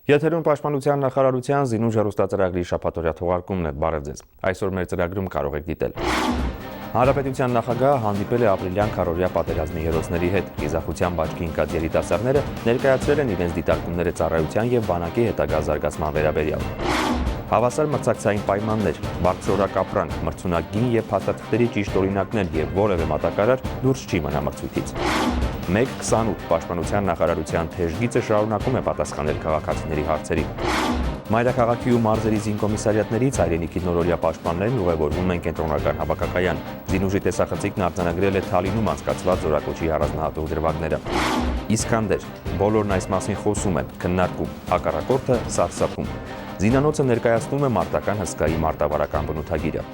Եթերում Պաշտպանության նախարարության զինուժ հեռուստածրագրի շաբաթօրյա թողարկումն է, բարև ձեզ։ Այսօր մեր ծրագրում կարող եք դիտել. Հանրապետության նախագահը հանդիպել է ապրիլյան քառօրյա պատերազմի հերոսների հետ։ Խիզախությամբ աչքի ընկած երիտասարդները ներկայացրել են իրենց դիտարկումները ծառայության եւ բանակի հետագա զարգացման վերաբերյալ։ Հավասար մրցակցային պայմաններ, բարձրորակ ապրանք, մրցունակ եւ փաստաթղթերի ճիշտ օրինակներ եւ որևէ մատակարար դուրս չի մնա մրցույթից։ 1:28 Պաշտպանության նախարարության թեժգիծը շարունակում է պատասխանել քաղաքացիների հարցերին։ Մայրաքաղաքի ու մարզերի զինկոմիսարիատներից հայրենիքի նորօրյա պաշտպաններն ուղևորվում են կենտրոնական հավաքակայան։ Զինուժի տեսախցիկն արձանագրել է Թալինում անցկացված զորակոչի առանձնահատուկ դրվագները։ Իսկանդեր, բոլորն այս մասին խոսում են, քննարկում, հակառակորդը սարսափում։ Զինանոցը ներկայացնում է մարտական հսկայի մարտավարական բնութագիրը։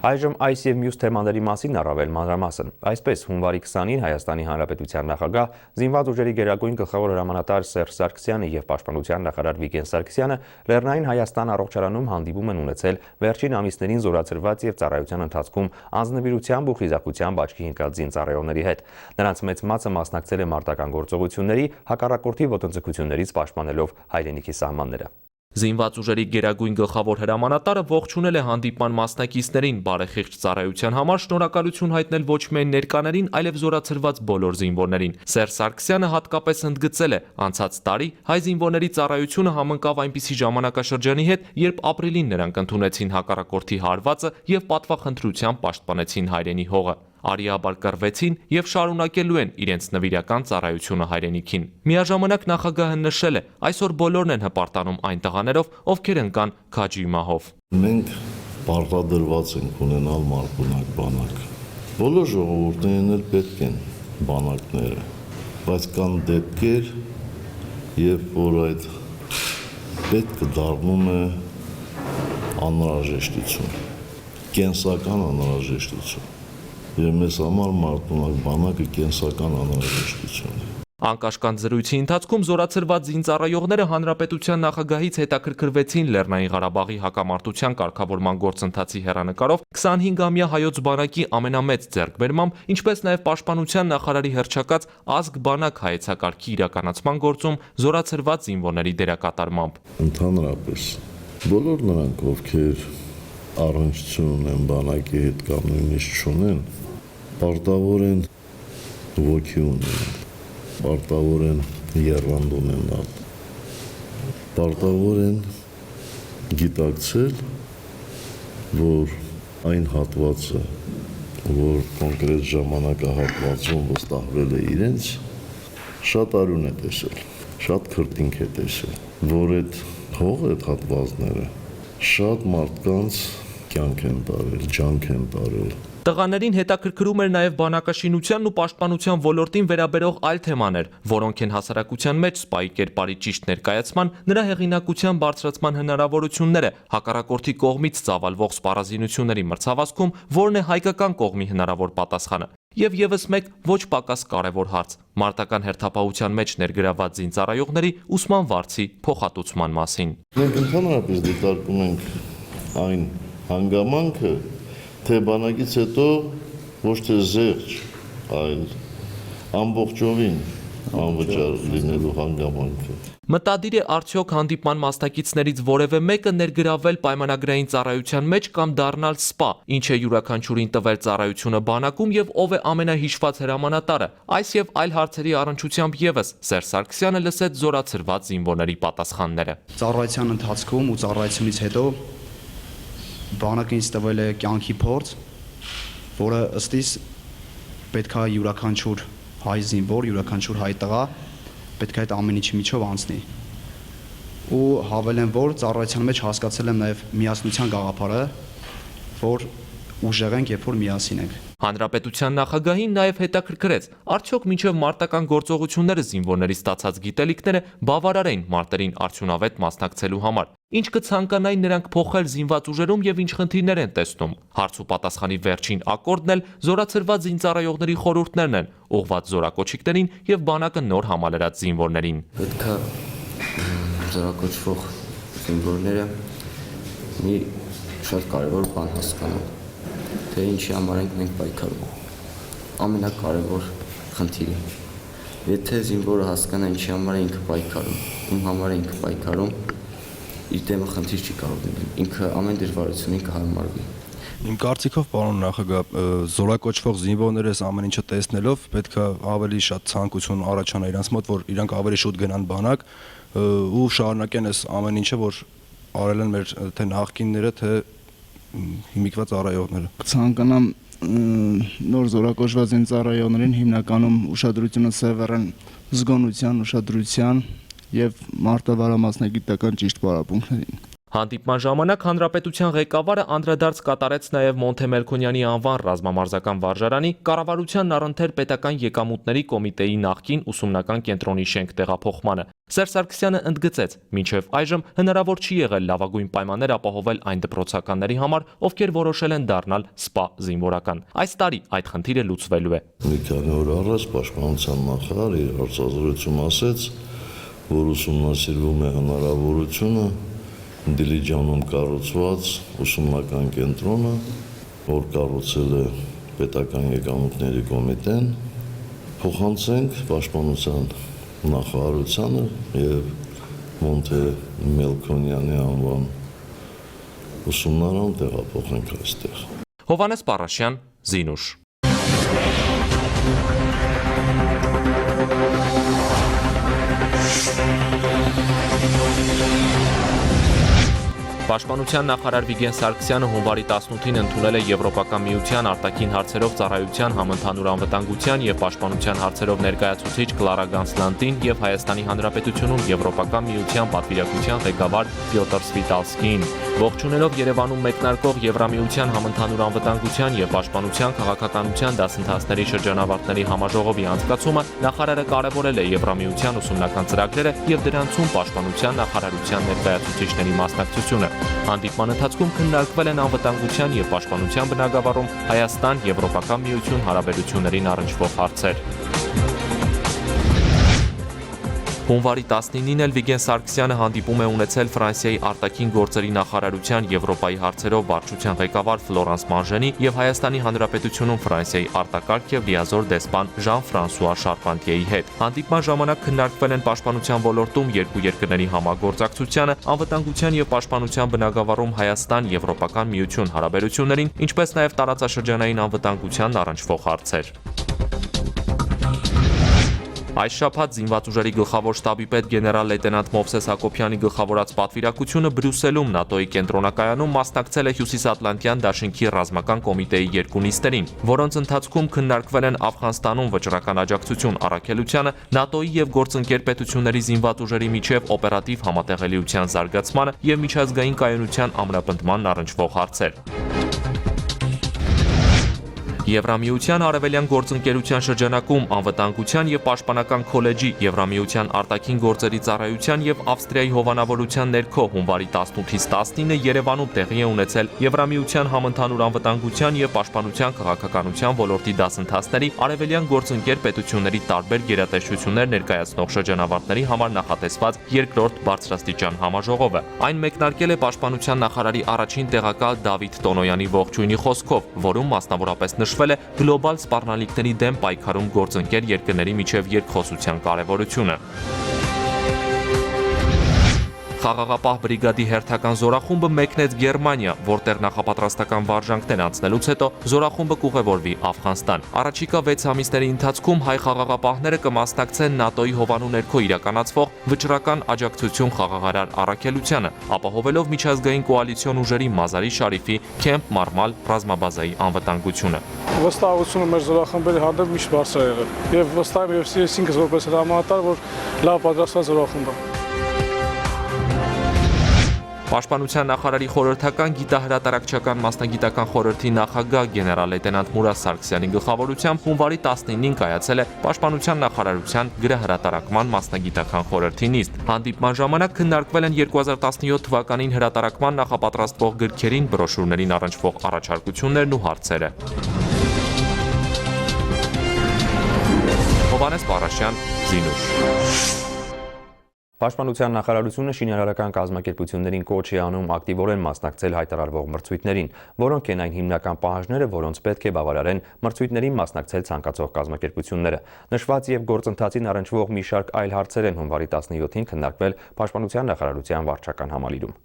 Այժմ այս եւ մյուս թեմաների մասին առավել մանրամասն։ Այսպես հունվարի 20-ին Հայաստանի Հանրապետության նախագահ, Զինված ուժերի գերագույն գլխավոր հրամանատար Սերժ Սարգսյանը եւ Պաշտպանության նախարար Վիգեն Սարգսյանը Լեռնային Հայաստան առողջարանում հանդիպում են ունեցել վերջին ամիսներին զորացրված եւ ծառայության ընթացքում անձնվիրությամբ ու խիզախությամբ աչքի ընկած զինծառայողների հետ։ Նրանց մեծ մասը մասնակցել է մարտական գործողությունների, հակառակորդի ոտնձգություններից պաշտպանելով հայրենիքի սահմանները։ Զինված ուժերի գերագույն գլխավոր հրամանատարը ողջունել է հանդիպման մասնակիցներին, բարեխիղճ ծառայության համար շնորհակալություն հայտնել ոչ միայն ներկաներին, այլև զորացրված բոլոր զինվորներին։ Սերժ Սարգսյանը հատկապես ընդգծել է, անցած տարի հայ զինվորների ծառայությունը համընկավ այնպիսի ժամանակաշրջանի հետ, երբ ապրիլին նրանք ընդունեցին հակառակորդի հարվածը եւ պատվախնդրությամբ պաշտպանեցին հայրենի հողը։ Արիաբար կռվեցին եւ շարունակելու են իրենց նվիրական ծառայությունը հայրենիքին։ Միաժամանակ նախագահը նշել է, այսօր բոլորն են հպարտանում այն տղաներով, ովքեր ընկան քաջի մահով։ Մենք պարտադրված ենք ունենալ մարտունակ բանակ։ Բոլոր ժողովուրդներն էլ պետք են բանակները, բայց կան դեպքեր, երբ որ այդ պետքը դառնում է անհրաժեշտություն, կենսական անհրաժեշտություն։ Եվ մեզ համար մարտունակ բանակը կենսական անհրաժեշտություն է։ Անկաշկանդ զրույցի ընթացքում զորացրված զինծառայողները հանրապետության նախագահից հետաքրքրվեցին Լեռնային Ղարաբաղի հակամարտության կարգավորման գործընթացի հեռանկարով 25-ամյա հայոց բանակի ամենամեծ ձեռքբերմամբ, ինչպես նաև պաշտպանության նախարարի հռչակած ազգ բանակ հայեցակարգի իրականացման գործում զորացրված զինվորների դերակատարմամբ։ Ընդհանրապես բոլոր նրանք, ովքեր առնչություն ունեն բանակի հետ կամ նույնիսկ չունեն, պարտավոր են ոգի ունենալ, պարտավոր են եռանդ ունենալ, պարտավոր են գիտակցել, որ այն հատվածը, որ կոնկրետ ժամանակահատվածում վստահվել է իրենց, շատ արյուն է տեսել, շատ քրտինք է տեսել, որ այդ հող, այդ հատվածները շատ մարդկանց կյանք են տարել, ջանք են տարել։ Տղաներին հետաքրքրում էր նաև բանակաշինությանն ու պաշտպանության ոլորտին վերաբերող այլ թեմաներ, որոնք են հասարակության մեջ սպայի կերպարի ճիշտ ներկայացման, նրա հեղինակության բարձրացման հնարավորությունները, հակառակորդի կողմից ծավալվող սպառազինությունների մրցավազքում, որն է հայկական կողմի հնարավոր պատասխանը։ Եվ եւս մեկ ոչ պակաս կարևոր հարց՝ մարտական հերթապահության մեջ ներգրավված զինծառայողների ուսման վարձի փոխհատուցման մասին։ Մենք ընդհանրապես դիտարկում ենք այն հանգամանքը, թե բանակից հետո ոչ թե զեղչ, այլ ամբողջովին անվճար լինելու հանգամանքը։ Մտադիր է արդյոք հանդիպման մասնակիցներից որևէ մեկը ներգրավել պայմանագրային ծառայության մեջ կամ դառնալ սպա, ինչ է յուրաքանչյուրին տվել ծառայությունը բանակում եւ ով է ամենահիշված հրամանատարը։ Այս եւ այլ հարցերի առնչությամբ եւս Սերժ Սարգսյանը լսեց զորացրված զինվորների պատասխանները։ Ծառայության ընթացքում ու ծառայությունից հետո բանակը ինձ տվել է կյանքի փորձ, որը ըստիս պետք է յուրաքանչյուր հայ զինվոր, յուրաքանչյուր հայ տղա պետք է այդ ամեն ինչի միջով անցնի։ Ու հավելեմ, որ ծառայության մեջ հասկացել եմ նաև միասնության գաղափարը, որ ուժեղ ենք, երբ որ միասին ենք։ Հանրապետության նախագահին նաև հետաքրքրեց, արդյոք մինչև մարտական գործողությունները զինվորների ստացած գիտելիքները բավարար էին մարտերին արդյունավետ մասնակցելու համար։ Ինչ կցանկանային նրանք փոխել զինված ուժերում եւ ինչ խնդիրներ են տեսնում։ Հարց ու պատասխանի վերջին ակորդն էլ զորացրված զինծառայողների խորհուրդներն են, ուղղված զորակոչիկներին եւ բանակը նոր համալրած զինվորներին։ Պետք է զորակոչվող զինվորները մի շատ կարևոր բան հասկանան, թե ինչի համար ենք մենք պայքարում։ Ամենակարևոր խնդիրը Եթե զինվորը հասկանա ինչի համար է ինքը պայքարում, իմ համար է ինքը պայքարում, իր դեմը խնդիր չի կարող լինել, ինքը ամեն դժվարություն ինքը հարմարվի։ Իմ կարծիքով, պարոն նախագահ, զորակոչվող զինվորները այս ամեն ինչը տեսնելով պետք է ավելի շատ ցանկություն առաջանա իրանց մոտ, որ իրանք ավելի շուտ գնան բանակ ու շարունակեն այս ամեն ինչը, որ արել են մեր թե նախկինները, թե հիմիկված ծառայողները։ Ցանկանամ նոր զորակոչված են ծառայողներին հիմնականում ուշադրությունը սևեռեն զգոնության, ուշադրության եւ մարտավարամասնագիտական ճիշտ պարապմունքներին։ Հանդիպման ժամանակ հանրապետության ղեկավարը անդրադարձ կատարեց նաև Մոնթե Մելքոնյանի անվան ռազմամարզական վարժարանի կառավարությանն առընթեր պետական եկամուտների կոմիտեի նախկին ուսումնական կենտրոնի շենք տեղափոխմանը։ Սերժ Սարգսյանը ընդգծեց, մինչև այժմ հնարավոր չի եղել լավագույն պայմաններ ապահովել այն դպրոցականների համար, ովքեր որոշել են դառնալ սպա զինվորական։ Այս տարի այդ խնդիրը լուծվելու է։ Մի քանի օր առաջ պաշտպանության նախարար իր հարցազրույցում ասեց, որ ուսումնասիրվում է հնարավորությունը Դիլիջանում կառուցված ուսումնական կենտրոնը, որ կառուցել է պետական եկամուտների կոմիտեն, փոխանցենք պաշտպանության նախարարությանը եւ Մոնթե Մելքոնյանի անվան ուսումնարան տեղափոխենք այստեղ։ Հովհաննես Պարաշյան, Զինուշ։ Պաշտպանության նախարար Վիգեն Սարգսյանը հունվարի 18-ին ընդունել է Եվրոպական միության արտաքին հարցերով ծառայության համընդհանուր անվտանգության եւ պաշտպանության հարցերով ներկայացուցիչ Կլարա Գանսլանդին եւ Հայաստանի Հանրապետությունում Եվրոպական միության պատվիրակության ղեկավար Պյոտր Սվիտալսկին։ Ողջունելով Երևանում մեկնարկող Եվրամիության համընդհանուր անվտանգության եւ պաշտպանության քաղաքականության դասընթացների շրջանավարտների համաժողովի անցկացումը նախարարը կարևորել է Եվրամիության ուսումնական ծրագրերը եւ դրանցում պաշտպանության նախարարության ներկայացուցիչների մասնակցությունը։ Հանդիպման ընթացքում քննարկվել են անվտանգության եւ պաշտպանության բնագավառում Հայաստան-Եվրոպական միություն հարաբերություններին առնչվող հարցեր։ Հունվարի 19-ին էլ Վիգեն Սարգսյանը հանդիպում է ունեցել Ֆրանսիայի արտաքին գործերի նախարարության Եվրոպայի հարցերով վարչության ղեկավար Ֆլորանս Մանժենի եւ Հայաստանի Հանրապետությունում Ֆրանսիայի արտակարգ եւ լիազոր դեսպան Ժան-Ֆրանսուଆ Շարպանտիեի հետ։ Հանդիպման ժամանակ քննարկվել են պաշտպանության ոլորտում երկու երկրների համագործակցությանը, անվտանգության եւ պաշտպանության բնագավառում Հայաստան-Եվրոպական միություն հարաբերություններին, ինչպես նաեւ տարածաշրջանային անվտանգությանն առնչվող հարցեր։ Այս շաբաթ զինված ուժերի գլխավոր շտաբի պետ գեներալ լեյտենանտ Մովսես Հակոբյանի գլխավորած պատվիրակությունը Բրյուսելում ՆԱՏՕ-ի կենտրոնակայանում մասնակցել է Հյուսիսատլանտյան դաշինքի ռազմական կոմիտեի երկու նիստերին, որոնց ընթացքում քննարկվել են Աֆղանստանում վճռական աջակցություն առաքելությանը, ՆԱՏՕ-ի եւ գործընկեր պետությունների զինված ուժերի միջև օպերատիվ համատեղելիության զարգացմանը եւ միջազգային կայունության ամրապնդմանն առնչվող հարցեր։ Եվրամիության արևելյան գործընկերության շրջանակում անվտանգության եւ պաշտպանական քոլեջի Եվրամիության արտաքին գործերի ծառայության եւ Ավստրիայի հովանավորության ներքո հունվարի 18-ից 19-ը Երևանում տեղի է ունեցել Եվրամիության համընդհանուր անվտանգության եւ պաշտպանության քաղաքականության ոլորտի դասընթացների արևելյան գործընկեր պետությունների տարբեր գերատեսչություններ ներկայացնող շրջանավարտների համար նախատեսված երկրորդ բարձրաստիճան համաժողովը։ Այն մեկնարկել է պաշտպանության նախարարի առաջին տեղակալ Դավիթ Տոնոյանի ողջույնի խոսքով, որում մասնավորապես նշվել է գլոբալ սպառնալիքների դեմ պայքարում գործընկեր երկրների միջև երկխոսության կարևորությունը։ Խաղաղապահ բրիգադի հերթական զորախումբը մեկնեց Գերմանիա, որտեղ նախապատրաստական վարժանքներ անցնելուց հետո զորախումբը կուղևորվի Աֆղանստան։ Առաջիկա 6 ամիսների ընթացքում հայ խաղաղապահները կմասնակցեն ՆԱՏՕ-ի հովանու ներքո իրականացվող վճռական աջակցություն խաղաղարար առաքելությանը, ապահովելով միջազգային կոալիցիոն ուժերի Մազարի Շարիֆի Քեմփ Մարմալ ռազմաբազայի անվտանգությունը։ Վստահությունը մեր զորախմբերի հանդեպ միշտ բարձր է եղել եւ վստահ եմ եւ ես ինքս որպես հրամանատար, որ լավ պատրաստված զորախումբ է։ Պաշտպանության նախարարի խորհրդական գիտահրատարակչական մասնագիտական խորհրդի նախագահ գեներալ լեյտենանտ Մուրադ Սարգսյանի գլխավորությամբ հունվարի 19-ին կայացել է Պաշտպանության նախարարության գրահրատարակման մասնագիտական խորհրդի նիստ։ Հանդիպման ժամանակ քննարկվել են 2017 թվականին հրատարակման նախապատրաստվող գրքերին, բրոշուրներին առնչվող առաջարկություններն ու հարցերը։ Հովհաննես Պարաշյան, Զինուշ։ Պաշտպանության նախարարությունը շինարարական կազմակերպություններին կոչ է անում ակտիվորեն մասնակցել հայտարարվող մրցույթներին, որոնք են այն հիմնական պահանջները, որոնց պետք է բավարարեն մրցույթներին մասնակցել ցանկացող կազմակերպությունները։ Նշված եւ գործընթացին առնչվող մի շարք այլ հարցեր են հունվարի 17-ին քննարկվել Պաշտպանության նախարարության վարչական համալիրում։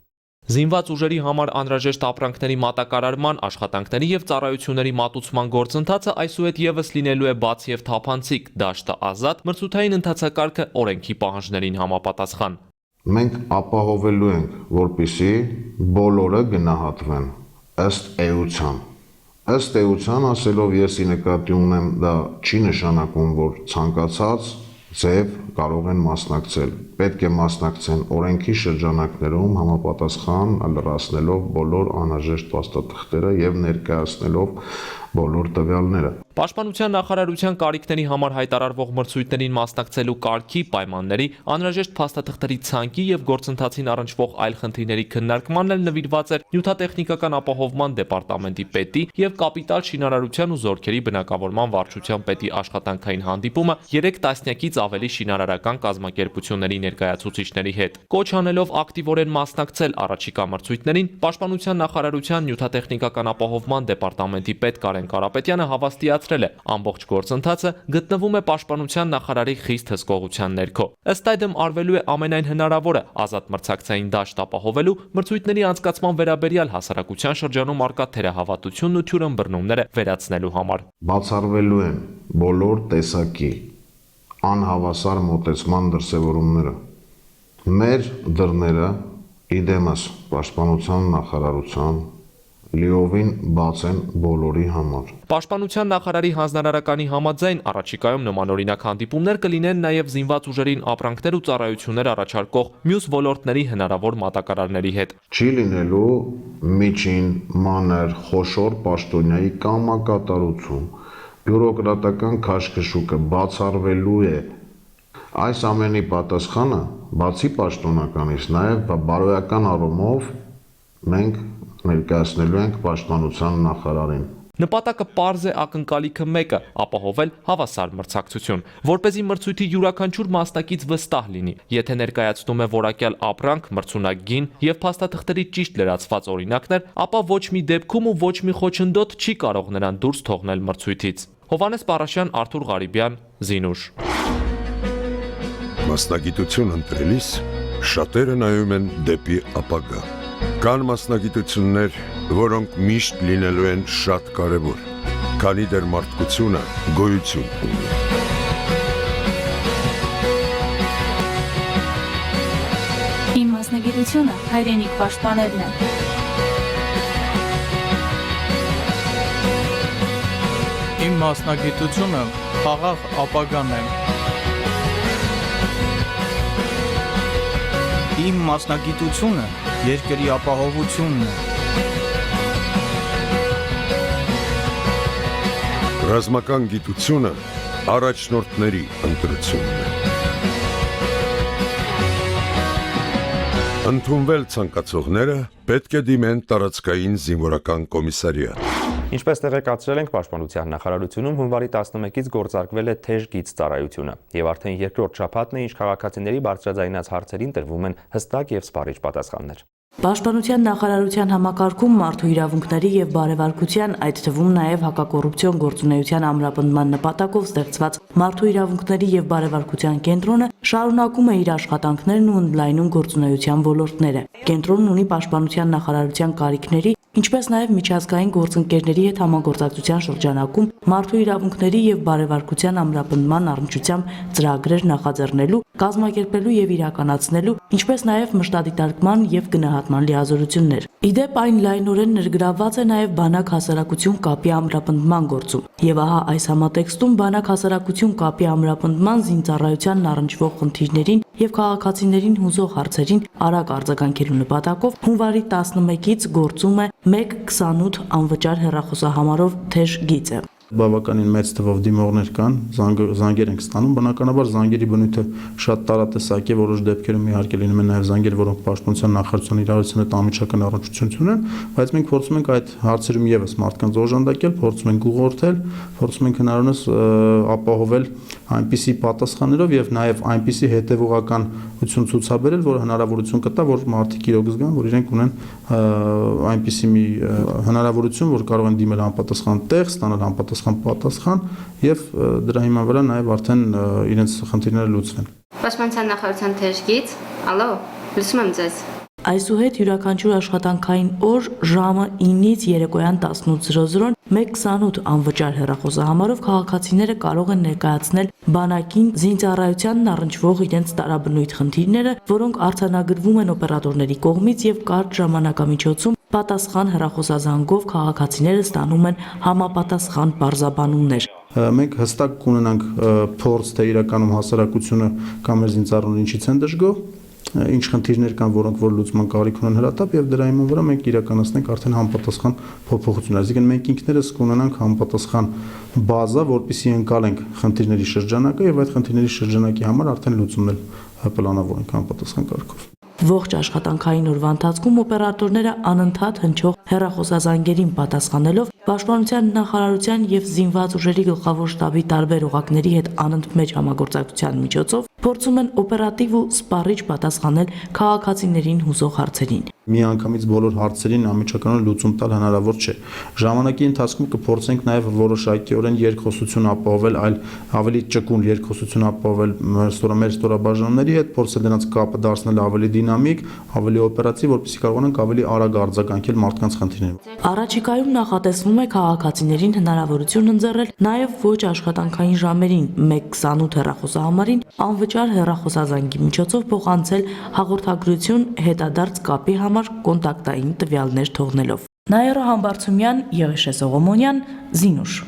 Զինված ուժերի համար անհրաժեշտ ապրանքների մատակարարման, աշխատանքների եւ ծառայությունների մատուցման գործընթացը այսուհետ եւս լինելու է բաց եւ թափանցիկ, դաշտը ազատ, մրցութային ընթացակարգը օրենքի պահանջներին համապատասխան։ Մենք ապահովելու ենք, որպեսզի բոլորը գնահատվեն ըստ էության։ Ըստ էության ասելով ես ի նկատի ունեմ, դա չի նշանակում, որ ցանկացած ձև կարող են մասնակցել։ Պետք է մասնակցեն օրենքի շրջանակներում համապատասխան լրացնելով բոլոր անհրաժեշտ փաստաթղթերը եւ ներկայացնելով բոլոր տվյալները։ Պաշտպանության նախարարության կարիքների համար հայտարարվող մրցույթներին մասնակցելու կարգի, պայմանների, անհրաժեշտ փաստաթղթերի ցանկի եւ գործընթացին առնչվող այլ խնդիրների քննարկմանն էլ նվիրված էր նյութատեխնիկական ապահովման դեպարտամենտի պետի եւ կապիտալ շինարարության ու զորքերի բնակավորման վարչության պետի աշխատանքային հանդիպումը 3 տասնյակից ավելի շինարարական կազմակերպությունների ներկայացուցիչների հետ։ Կոչ անելով ակտիվորեն մասնակցել առաջիկա մրցույթներին, Պաշտպանության նախարարության նյութատեխնիկական ապահովման դեպարտամենտի պետ Կարեն Կարապետյանը հավաստիացրել է, ամբողջ գործընթացը գտնվում է Պաշտպանության նախարարի խիստ հսկողության ներքո։ Ըստ այդմ արվելու է ամենայն հնարավորը ազատ մրցակցային դաշտ ապահովելու, մրցույթների անցկացման վերաբերյալ հասարակության շրջանում արկա թերահավատությունն ու թյուրըմբռնումները վերացնելու համար։ Բացառվելու են բոլոր տեսակի անհավասար մոտեցման դրսևորումները։ Մեր դռները իդեմս Պաշտպանության նախարարության լիովին բաց են բոլորի համար։ Պաշտպանության նախարարի հանձնարարականի համաձայն առաջիկայում նմանօրինակ հանդիպումներ կլինեն նաև զինված ուժերին ապրանքներ ու ծառայություններ առաջարկող մյուս ոլորտների հնարավոր մատակարարների հետ։ Չի լինելու միջին, մանր, խոշոր պաշտոնյայի կամակատարություն, բյուրոկրատական քաշքշուկը բացառվելու է։ Այս ամենի պատասխանը բացի պաշտոնականից նաև բարոյական առումով մենք ներկայացնելու ենք Պաշտպանության նախարարին։ Նպատակը պարզ է ակնկալիքը մեկը՝ ապահովել հավասար մրցակցություն, որպեսզի մրցույթի յուրաքանչյուր մասնակից վստահ լինի, եթե ներկայացնում է որակյալ ապրանք, մրցունակ-գին եւ փաստաթղթերի ճիշտ լրացված օրինակներ, ապա ոչ մի դեպքում ու ոչ մի խոչընդոտ չի կարող նրան դուրս թողնել մրցույթից։ Հովհաննես Պարաշյան, Արթուր Ղարիբյան, Զինուշ։ Մասնագիտություն ընտրելիս շատերը նայում են դեպի ապագա։ Կան մասնագիտություններ, որոնք միշտ լինելու են շատ կարևոր, քանի դեռ մարդկությունը գոյություն ունի։ Իմ մասնագիտությունը հայրենիք պաշտպանելն է։ Իմ մասնագիտությունը խաղաղ ապագան է։ Իմ մասնագիտությունը երկրի ապահովությունն է։ Ռազմական գիտությունը առաջնորդների ընտրությունն է։ Ընդունվել ցանկացողները պետք է դիմեն տարածքային զինվորական կոմիսարիատ։ Ինչպես տեղեկացրել ենք, Պաշտպանության նախարարությունում հունվարի 11-ից գործարկվել է թեժ գիծ ծառայությունը եւ արդեն երկրորդ շաբաթն է, ինչ քաղաքացիների բարձրաձայնած հարցերին տրվում են հստակ եւ սպառիչ պատասխաններ։ Պաշտպանության նախարարության համակարգում մարդու իրավունքների եւ բարևարկության, այդ թվում նաեւ հակակոռուպցիոն գործունեության ամրապնդման նպատակով ստեղծված մարդու իրավունքների եւ բարևարկության կենտրոնը շարունակում է իր աշխատանքներն ու ընդլայնում գործունեության ոլորտները։ Կենտրոնն ունի Պաշտպանության նախարարության կարիքների, ինչպես նաև միջազգային գործընկերների հետ համագործակցության շրջանակում մարդու իրավունքների եւ բարևարկության ամրապնդման առնչությամբ ծրագրեր նախաձեռնելու, կազմակերպելու եւ իրականացնելու, ինչպես նաև մշտադիտարկման եւ գնահատման լիազորություններ։ Իդեպ այն լայնորեն ներգրավված է նաև բանակ հասարակություն կապի ամրապնդման գործում։ Եվ ահա այս համատեքստում բանակ հասարակություն կապի ամրապնդման զինծառայությանն առնչվող խնդիրներին եւ քաղաքացիներին հուզող հարցերին արագ արձագանքելու նպատակով հունվարի 11-ից գործում է 128 անվճար հեռախոսահամարով թեժ գիծը։ Բավականին մեծ թվով դիմողներ կան, զանգեր ենք ստանում, բնականաբար զանգերի բնույթը շատ տարատեսակ է, որոշ դեպքերում իհարկե լինում են նաև զանգեր, որոնք պաշտպանության նախարարության իրարության հետ անմիջական առնչություն ունեն, բայց մենք փորձում ենք այդ հարցերում եւս մարդկանց օժանդակել, փորձում ենք ուղղորդել, փորձում ենք հնարավորինս ապահովել այնպիսի պատասխաններով եւ նաեւ այնպիսի հետեւողականություն ցուցաբերել, որ հնարավորություն կտա, որ մարդիկ իրոք զգան, որ իրենք ունեն այնպիսի մի հնարավորություն, որ կարող են դիմել անպատասխան տեղ, ստանալ անպատասխան պատասխան եւ դրա հիման վրա նաեւ արդեն իրենց խնդիրները լուծվեն։ Պաշտպանության նախարարության թեժգից, ալո, լսում եմ ձեզ։ Այսուհետ յուրաքանչյուր աշխատանքային օր ժամը 9-ից երեկոյան 18:00-ն 1:28 անվճար հեռախոսահամարով քաղաքացիները կարող են ներկայացնել բանակին զինծառայությանն առնչվող իրենց տարաբնույթ խնդիրները, որոնք արձանագրվում են օպերատորների կողմից եւ կարճ ժամանակամիջոցում պատասխան հեռախոսազանգով քաղաքացիները ստանում են համապատասխան պարզաբանումներ։ Մենք հստակ կունենանք փորձ, թե իրականում հասարակությունը կամ մեր զինծառայողները ինչից են դժգոհ, ինչ խնդիրներ կան, որոնք որ լուծման կարիք ունեն հրատապ եւ դրա հիման վրա մենք իրականացնենք արդեն համապատասխան փոփոխություններ։ Այսինքն մենք ինքներս կունենանք համապատասխան բազա, որպեսզի ընկալենք խնդիրների շրջանակը եւ այդ խնդիրների շրջանակի համար արդեն լուծումներ պլանավորենք համապատասխան կարգով։ Ողջ աշխատանքային օրվա ընթացքում օպերատորները անընդհատ հնչող հեռախոսազանգերին պատասխանելով Պաշտպանության նախարարության եւ զինված ուժերի գլխավոր շտաբի տարբեր օղակների հետ անընդմեջ համագործակցության միջոցով փորձում են օպերատիվ ու սպառիչ պատասխանել քաղաքացիներին հուզող հարցերին։ Միանգամից բոլոր հարցերին անմիջականորեն լուծում տալ հնարավոր չէ։ Ժամանակի ընթացքում կփորձենք նաև որոշակիորեն երկխոսություն ապահովել, այլ ավելի ճկուն երկխոսություն ապահովել մեր ստորաբաժանումների հետ, փորձել նրանց կապը դարձնել ավելի դինամիկ, ավելի օպերատիվ, որպեսզի կարողանանք ավելի արագ արձագանքել մարդկանց խնդիրներին։ Առաջիկայում նախատեսվում է քաղաքացիներին հնարավորություն ընձեռել նաև ոչ աշխատանքային ժամերին 1:28 հեռախոսահամարին անվճար հեռախոսազանգի միջոցով փոխանցել հաղորդագրություն հետադարձ կապի համար կոնտակտային տվյալներ թողնելով։ Նաիրա Համբարձումյան, Եղիշե Սողոմոնյան, Զինուշ։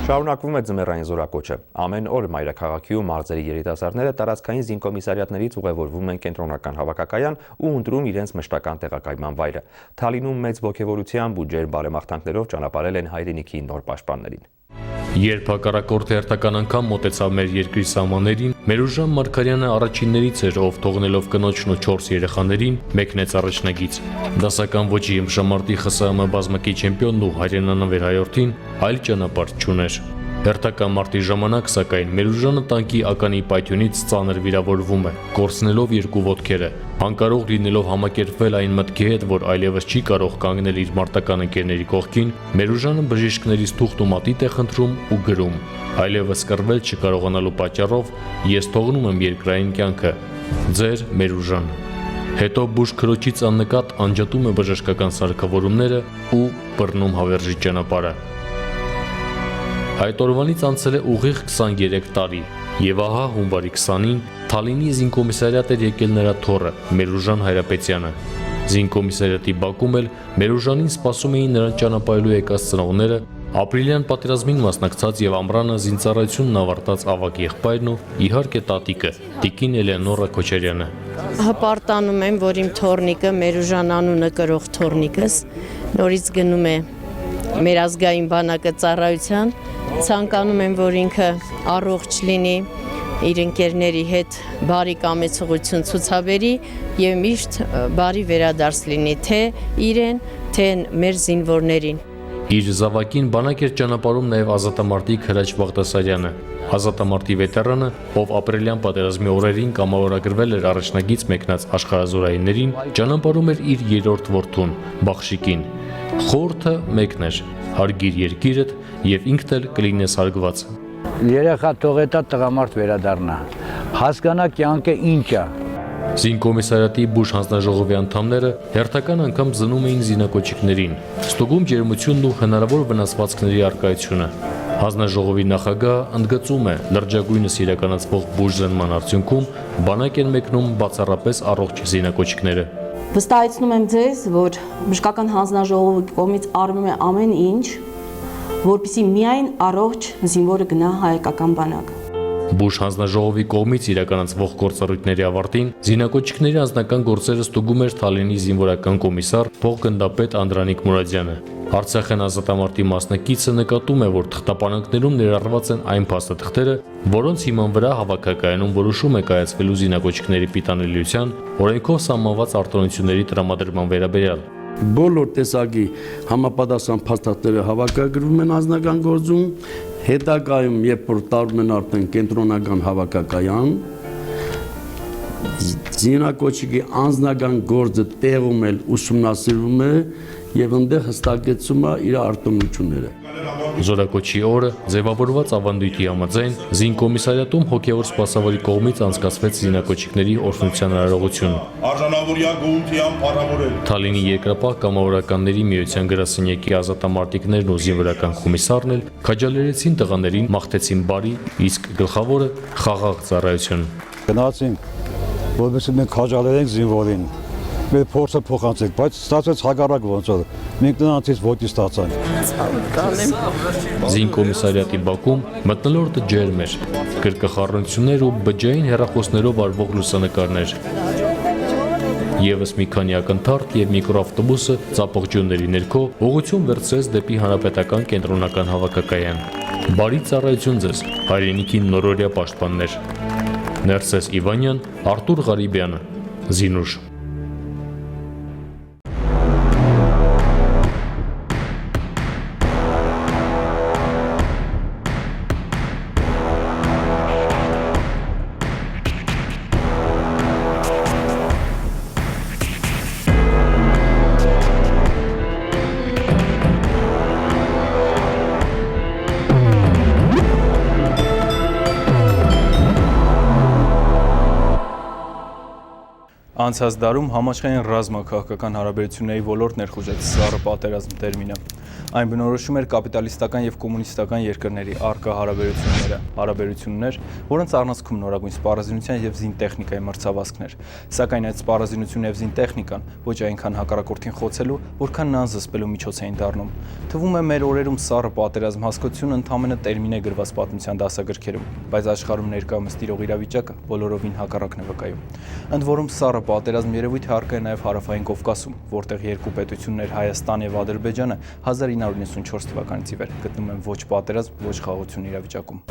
Շարունակվում է ձմեռային զորակոչը։ Ամեն օր մայրաքաղաքի ու մարզերի երիտասարդները տարածքային զինկոմիսարիատներից ուղևորվում են կենտրոնական հավաքակայան ու ընտրում իրենց մշտական տեղակայման վայրը։ Թալինում մեծ ոգևորությամբ ու ջերմ բարեմաղթանքներով ճանապարհել են հայրենիքի նոր պաշտպաններին։ Երբ հակառակորդը հերթական անգամ մոտեցավ մեր երկրի սահմաններին, Մերուժան Մարգարյանը առաջիններից էր, ով թողնելով կնոջն ու 4 երեխաներին, մեկնեց առաջնագիծ։ Դասական ոճի ըմբշամարտի ԽՍՀՄ բազմակի չեմպիոնն ու հայրենանվեր հայորդին այլ ճանապարհ չուներ։ Հերթական մարտի ժամանակ, սակայն, Մերուժանը տանկի ականի պայթյունից ծանր վիրավորվում է, կորցնելով 2 ոտքերը, անկարող լինելով համակերպվել այն մտքի հետ, որ այլևս չի կարող կանգնել իր մարտական ընկերների կողքին, Մերուժանը բժիշկներից թուղթ ու մատիտ է խնդրում ու գրում. այլևս կռվել չկարողանալու պատճառով ես թողնում եմ երկրային կյանքը, ձեր Մերուժան։ Հետո բուժ քրոջից աննկատ անջատում է բժշկական սարքավորումները ու բռնում հավերժի ճանապարհը։ Այդ օրվանից անցել է ուղիղ 23 տարի, եւ ահա հունվարի 20-ին Թալինի զինկոմիսարիատ էր եկել նրա թոռը Մերուժան Հայրապետյանը։ Զինկոմիսարիատի բակում էլ Մերուժանին սպասում էին նրան ճանապարհելու եկած ծնողները, ապրիլյան պատերազմին մասնակցած եւ ամռանը զինծառայությունն ավարտած ավագ եղբայրն ու իհարկե տատիկը Տիկին Էլեոնորա Քոչարյանը։ Հպարտանում եմ, որ իմ թոռնիկը Մերուժան անունը կրող թոռնիկս նորից գնում է մեր ազգային բանակը ծառայության, ցանկանում եմ, որ ինքը առողջ լինի, իր ընկերների հետ բարի կամեցողություն ցուցաբերի եւ միշտ բարի վերադարձ լինի թե իրեն, թե մեր զինվորներին։ Իր զավակին բանակ էր ճանապարհում նաեւ ազատամարտիկ Հրաչ Բաղդասարյանը, ազատամարտի վետերանը, ով ապրիլյան պատերազմի օրերին կամավորագրվել էր առաջնագիծ մեկնած աշխարհազորայիններին, ճանապարհում էր իր երրորդ որդուն, Բախշիկին։ Խորհուրդը մեկն էր՝ հարգիր երկիրդ եւ ինքդ էլ կլինես հարգված։ Երեխա թողետա տղամարդ վերադառնա, հասկանա կյանքը ինչ է։ Զինկոմիսարիատի բուժ հանձնաժողովի անդամները հերթական անգամ զնում էին զինակոչիկներին, ստուգում ջերմությունն ու հնարավոր վնասվածքների առկայությունը։ Հանձնաժողովի նախագահը ընդգծում է, լրջագույնս իրականացվող բուժզնման արդյունքում բանակ են մեկնում բացառապես առողջ զինակոչիկները։ Վստահեցնում եմ ձեզ, որ բժշկական հանձնաժողովի կողմից արվում է ամեն ինչ, որպեսզի միայն առողջ զինվորը գնա հայկական բանակ։ Բուշ հանձնաժողովի կողմից իրականացվող գործառույթների ավարտին զինակոչիկների անձնական գործերը ստուգում էր Թալինի զինվորական կոմիսար փոխգնդապետ Անդրանիկ Մուրադյանը։ Արցախյան ազատամարտի մասնակիցը նկատում է, որ թղթապանանքներում ներառված են այն փաստաթղթերը, որոնց հիման վրա հավաքակայանում որոշում է կայացվելու զինակոչիկների պիտանելիության օրենքով սահմանված արտոնությունների տրամադրման վերաբերյալ։ Բոլոր տեսակի համապատասխան փաստաթղթերը հավաքագրվում են անձնական գործում, հետագայում, երբ որ տարվում են արդեն կենտրոնական հավաքակայան, զինակոչիկի անձնական գործը տեղում էլ ուսումնասիրվում է եւ այնտեղ հստակեցում է իր արտոնությունները։ Զորակոչի օրը ձևավորված ավանդույթի համաձայն զինկոմիսարիատում հոգևոր սպասավորի կողմից անցկացվեց զինակոչիկների օրհնության արարողությունը։ Արժանավորյա գույնթիան փառավորել։ Թալինի երկրապահ կամավորականների միության գրասենյակի ազատամարտիկներն ու զինվորական կոմիսարն էլ քաջալերեցին տղաներին, մաղթեցին բարի, իսկ գլխավորը խաղաղ ծառայություն։ Գնացինք, որովհետեւ մենք քաջալերենք զինվորին։ Մեր փորձը փոխանցենք, բայց ստացվեց հակառակ ոնց որ մենք նրանցից ոչինչ ստացանք։ Զինկոմիսարիատի բակում մթնոլորտը ջերմ էր, կրկխառնություններ ու բջջային հեռախոսներով արվող լուսանկարներ։ Եվս մի քանի ակնթարթ եւ միկրոավտոբուսը ծափողջունների ներքո ուղղություն վերցրեց դեպի հանրապետական կենտրոնական հավաքակայան։ Բարի ծառայություն ձեզ, հայրենիքի նորօրյա պաշտպաններ։ Ներսես Իվանյան, Արտուր Ղարիբյանը, Զինուշ։ Անցած դարում համաշխարհային ռազմաքաղաքական հարաբերությունների ոլորտն էր խուժեց սառը պատերազմ տերմինը։ Այն բնորոշում էր կապիտալիստական եւ կոմունիստական երկրների առկա հարաբերություններ, որոնց առանցքում նորագույն սպառազինության եւ զինտեխնիկայի մրցավազքներ։ Սակայն այդ սպառազինությունը եւ զինտեխնիկան ոչ այնքան հակառակորդին խոցելու, որքան նրան զսպելու միջոց էին դառնում։ Թվում է մեր օրերում սառը պատերազմ հասկացությունը ընդամենը տերմին է գրված պատմության դասագրքերում, բայց աշխարհում ներկայումս տիրող իրավիճակը բոլորովին հակառակն է վկայում։ Ընդ որում սառը պատերազմ երևույթը առկա է նաև հարավային Կովկասում, որտեղ երկու պետություններ Հայաստան եւ Ադրբեջանը 1994 թվականից ի վեր գտնում են ոչ պատերազմ, ոչ խաղաղություն իրավիճակում։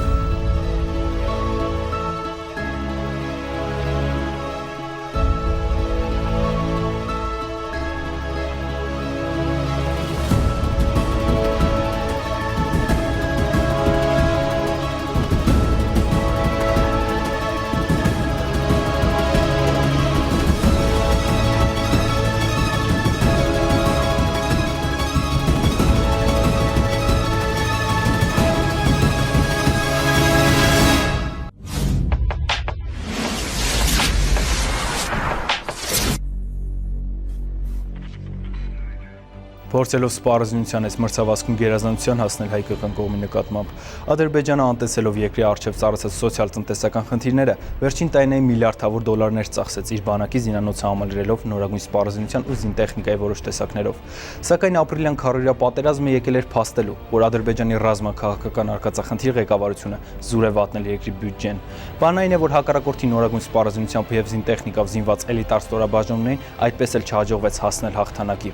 Փորձելով սպառազինության այս մրցավազքում գերազանցության հասնել հայկական կողմի նկատմամբ, Ադրբեջանը անտեսելով երկրի առջև ծառացած սոցիալ-տնտեսական խնդիրները, վերջին տարիներին միլիարդավոր դոլարներ ծախսեց իր բանակի զինանոցը համալրելով նորագույն սպառազինության ու զինտեխնիկայի որոշ տեսակներով։ Սակայն ապրիլյան քարորիա պատերազմը եկել էր փաստելու, որ Ադրբեջանի ռազմաքաղաքական արկածախնդիր ղեկավարությունը զուր է վատնել երկրի բյուջեն։ Բանն այն է, որ հակառակորդի նորագույն սպառազինությամբ եւ զինտեխնիկով զինված էլիտար ստորաբաժանումներին այդպես էլ չհաջողվեց հասնել հաղթանակի։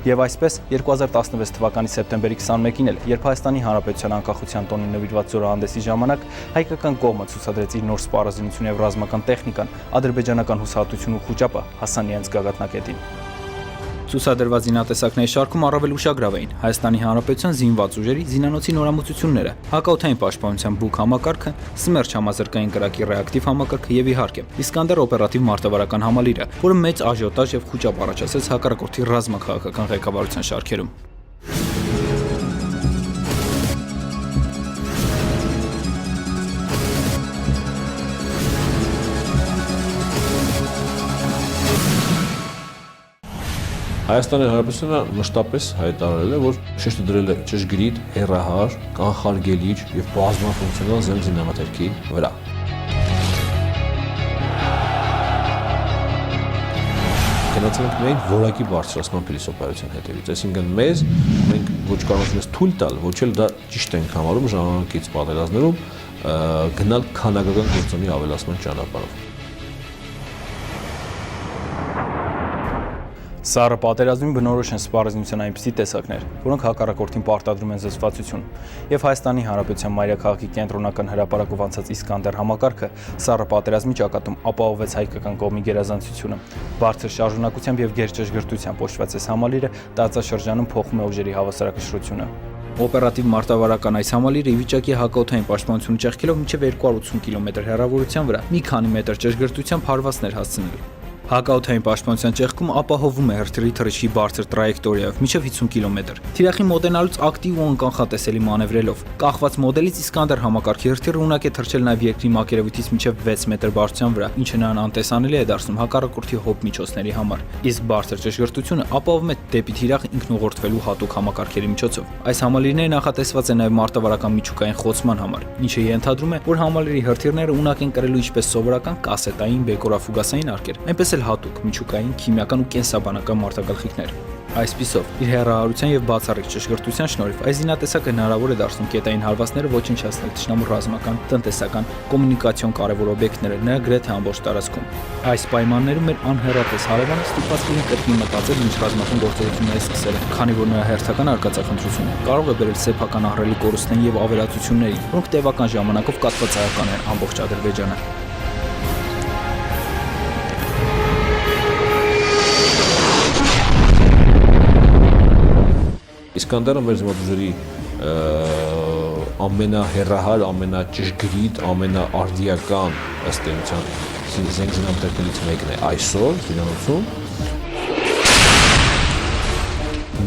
Եվ այսպես 2016 թվականի սեպտեմբերի 21-ին էլ, երբ Հայաստանի Հանրապետության անկախության տոնին նվիրված զորահանդեսի ժամանակ հայկական կողմը ցուցադրեց իր նոր սպառազինությունը եւ ռազմական տեխնիկան, ադրբեջանական հուսահատությունը ու խուճապը հասան իրենց գագաթնակետին։ Ցուցադրված զինատեսակների շարքում առավել ուշագրավ էին Հայաստանի Հանրապետության զինված ուժերի զինանոցի նորամուծությունները, հակաօդային պաշտպանության բուկ համակարգը, Սմերչ համազրկային կրակի ռեակտիվ համակարգը եւ իհարկե Իսկանդեր օպերատիվ մարտավարական համալիրը, որը մեծ աժիոտաժ եւ խուճապ առաջացրեց հակառակորդի ռազմաքաղաքական ղեկավարության շարքերում։ Հայաստանի Հանրապետությունը մշտապես հայտարարել է, որ շեշտը դրել է ճշգրիտ, հեռահար, կանխարգելիչ եւ բազմաֆունկցիոնալ զինամթերքի վրա։ գնացել ենք միայն որակի բարձրացման փիլիսոփայության հետևից, այսինքն մենք ոչ կարող ենք մեզ թույլ տալ, ոչ էլ դա ճիշտ ենք համարում ժամանակակից պատերազմներում գնալ քանակական գործոնի ավելացման ճանապարհով։ Սառը պատերազմին բնորոշ են սպառազինության այնպիսի տեսակներ, որոնք հակառակորդին պարտադրում են զսպվածություն, եւ Հայաստանի Հանրապետության մայրաքաղաքի կենտրոնական հրապարակով անցած Իսկանդեր համակարգը սառը պատերազմի ճակատում ապահովեց հայկական կողմի գերազանցությունը։ Բարձր շարժունակությամբ եւ գերճշգրտությամբ պոշված այս համալիրը տարածաշրջանում փոխում է ուժերի հավասարակշռությունը։ Օպերատիվ մարտավարական այս համալիրը ի վիճակի է հակաօդային պաշտպանություն ճեղքելով մինչև 280 կիլոմետր հեռավորության վրա մի քանի մետր ճշգրտությամբ հարվածներ հասցնելու։ Հակաօդային պաշտպանության ճեղքում ապահովում է հրթիռի թռիչքի բարձր տրայեկտորիայով մինչև 50 կիլոմետր։ Թիրախի մոտենալուց ակտիվ ու անկանխատեսելի մանևրելով։ Կախված մոդելից Իսկանդեր համակարգի հրթիռը ունակ է թռչել նաև երկրի մակերևույթից մինչև 6 մետր բարձրության վրա, ինչը նրան անտեսանելի է դարձնում հակառակորդի հոբ միջոցների համար։ Իսկ բարձր ճշգրտությունը ապահովում է դեպի թիրախ ինքնուղղորդվելու հատուկ համակարգերի միջոցով։ Այս համալիրները նախատեսված են նաև մարտավարական միջուկային խոցման համար, ինչը ենթադրում է, որ համալիրի հրթիռները ունակ են կրելու ինչպես սովորական կասետային բեկորաֆուգասային արկեր, այնպես էլ հատուկ միջուկային, քիմիական ու կենսաբանական մարտակալխիկներ։ Այսպիսով, իր հեռահարության եւ բացառիկ ճշգրտության շնորհիվ այս զինատեսակը հնարավոր է դարձնում կետային հարվածները ոչնչացնել թշնամու ռազմական, տնտեսական, կոմունիկացիոն կարևոր օբյեկտները նրա գրեթե ամբողջ տարածքում։ Այս պայմաններում մեր անհեռատես հարևանը ստիպված կլինի կրկին մտածել ինչ ռազմական գործողություններ սկսել, քանի որ նրա հերթական արկածախնդրությունը կարող է բերել սեփական ահռելի կորուստներին եւ ավերածություններին, որոնք տևական ժամանակով կատվածայական են ամբողջ Ադրբեջանը։ Իսկանդերը մեր զինվորների ամենահեռահար, ամենաճշգրիտ, ամենաարդիական ըստ էության զինամթերքներից մեկն է այսօր զինանոցում։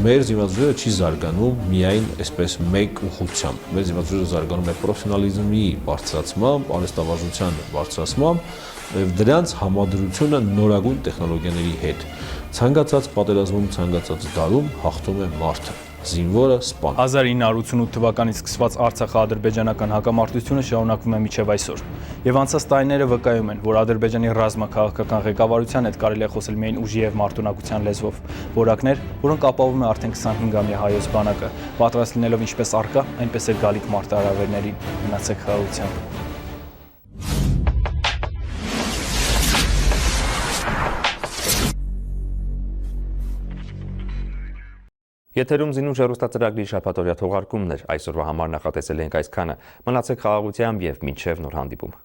Մեր զինվորները չի զարգանում միայն այսպես մեկ ուղղությամբ։ Մեր զինվորները զարգանում է պրոֆեսիոնալիզմի բարձրացմամբ, արհեստավարժության բարձրացմամբ եւ դրանց համադրությունը նորագույն տեխնոլոգիաների հետ։ Ցանկացած պատերազմում, ցանկացած դարում հաղթում է մարդը։ Զինվորը սպան։ 1988 թվականից սկսված Արցախա-ադրբեջանական հակամարտությունը շարունակվում է մինչև այսօր։ Եվ անցած տարիները վկայում են, որ Ադրբեջանի ռազմաքաղաքական ղեկավարության հետ կարելի է խոսել միայն ուժի եւ մարտունակության լեզվով։ Որակներ, որոնք ապահովում է արդեն 25-ամյա հայոց բանակը, պատրաստ լինելով ինչպես առկա, այնպես էլ գալիք մարտահրավերներին։ Մնացեք խաղաղությամբ։ Եթերում զինուժ հեռուստածրագրի շաբաթօրյա թողարկումն էր, այսօրվա համար նախատեսել ենք այսքանը։ Մնացեք խաղաղությամբ եւ մինչեւ նոր հանդիպում։